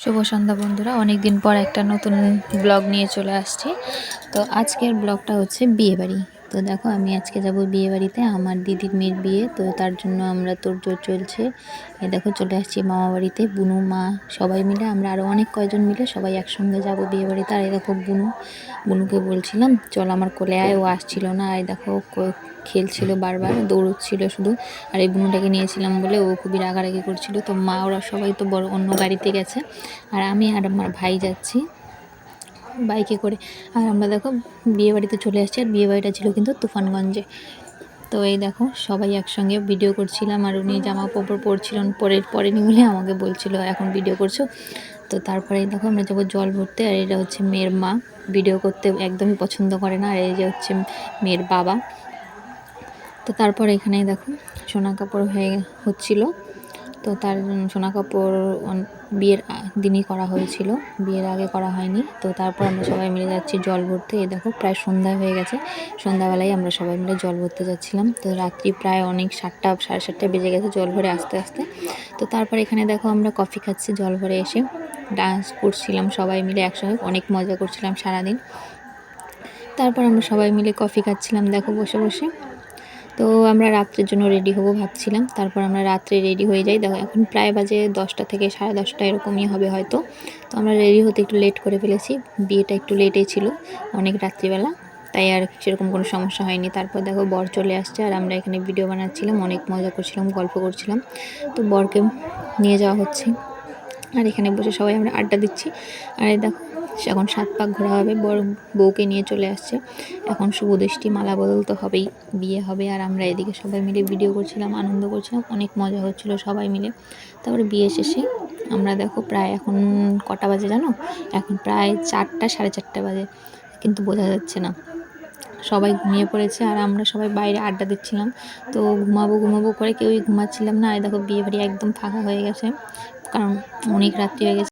শুভ সন্ধ্যা বন্ধুরা, অনেক দিন পর একটা নতুন ব্লগ নিয়ে চলে আসছি। তো আজকের ব্লগটা হচ্ছে বিয়েবাড়ি। তো দেখো, আমি আজকে যাব বিয়েবাড়িতে, আমার দিদির মেয়ের বিয়ে। তো তার জন্য আমরা তোড়জোড় চলছে। এই দেখো, চলে আসছি মামা বাড়িতে। বুনু, মা সবাই মিলে, আমরা আরও অনেক কয়জন মিলে সবাই একসঙ্গে যাব বিয়েবাড়িতে। আর এই দেখো, বুনুকে বলছিলাম চল আমার কোলে আয়, ও আসছিল না। আর দেখো, খেলছিল, বারবার দৌড়চ্ছিল শুধু। আর এই বুনুটাকে নিয়েছিলাম বলে ও খুবই রাগারাগি করছিল। তো মা ওরা সবাই তো বড় অন্য গাড়িতে গেছে, আর আমি আর আমার ভাই যাচ্ছি বাইকে করে। আর আমরা দেখো বিয়েবাড়িতে চলে আসছি। আর বিয়েবাড়িটা ছিল কিন্তু তুফানগঞ্জে। তো এই দেখো, সবাই একসঙ্গে ভিডিও করছিলাম। আর উনি জামা কাপড় পরছিলেন, পরেনি বলে আমাকে বলছিল এখন ভিডিও করছো। তো তারপরে দেখো, আমরা যাবো জল ভরতে। আর এটা হচ্ছে মেয়ের মা, ভিডিও করতে একদমই পছন্দ করে না। আর এই যে হচ্ছে মেয়ের বাবা। তো তারপর এখানে দেখো সোনা কাপড় হচ্ছিল। তো তার সোনা কাপড় বিয়ের দিনই করা হয়েছিল, বিয়ের আগে করা হয়নি। তো তারপর আমরা সবাই মিলে যাচ্ছি জল ভরতে। এই দেখো, প্রায় সন্ধ্যা হয়ে গেছে। সন্ধ্যাবেলায় আমরা সবাই মিলে জল ভরতে যাচ্ছিলাম। তো রাত্রি প্রায় অনেক 7টা, 7:30 বেজে গেছে জল ভরে আস্তে আস্তে। তো তারপর এখানে দেখো, আমরা কফি খাচ্ছি জল ভরে এসে। ডান্স করছিলাম সবাই মিলে একসঙ্গে, অনেক মজা করছিলাম সারাদিন। তারপর আমরা সবাই মিলে কফি খাচ্ছিলাম দেখো, বসে বসে। তো আমরা রাত্রের জন্য রেডি হব ভাবছিলাম। তারপর আমরা রাত্রে রেডি হয়ে যাই। দেখো, এখন প্রায় বাজে 10টা থেকে 10:30 এরকমই হবে হয়তো। তো আমরা রেডি হতে একটু লেট করে ফেলেছি, বিয়েটা একটু লেটেই ছিল, অনেক রাত্রিবেলা, তাই আর সেরকম কোনো সমস্যা হয়নি। তারপর দেখো, বর চলে আসছে। আর আমরা এখানে ভিডিও বানাচ্ছিলাম, অনেক মজা করছিলাম, গল্প করছিলাম। তো বরকে নিয়ে যাওয়া হচ্ছে, আর এখানে বসে সবাই আমরা আড্ডা দিচ্ছি। আর এই দেখো, এখন 7 পাক ঘোরা হবে, বড় বউকে নিয়ে চলে আসছে। এখন শুভ দৃষ্টি, মালা বদল তো হবেই, বিয়ে হবে। আর আমরা এদিকে সবাই মিলে ভিডিও করছিলাম, আনন্দ করছিলাম, অনেক মজা হচ্ছিলো সবাই মিলে। তারপরে বিয়ে শেষে আমরা দেখো, প্রায় এখন কটা বাজে জানো? এখন প্রায় 4টা, 4:30 বাজে, কিন্তু বোঝা যাচ্ছে না। সবাই ঘুমিয়ে পড়েছে, আর আমরা সবাই বাইরে আড্ডা দিচ্ছিলাম। তো ঘুমাবো ঘুমাবো করে কেউই ঘুমাচ্ছিলাম না। আর দেখো, বিয়ে বাড়ি একদম ফাঁকা হয়ে গেছে, কারণ অনেক রাত্রি হয়ে গেছে।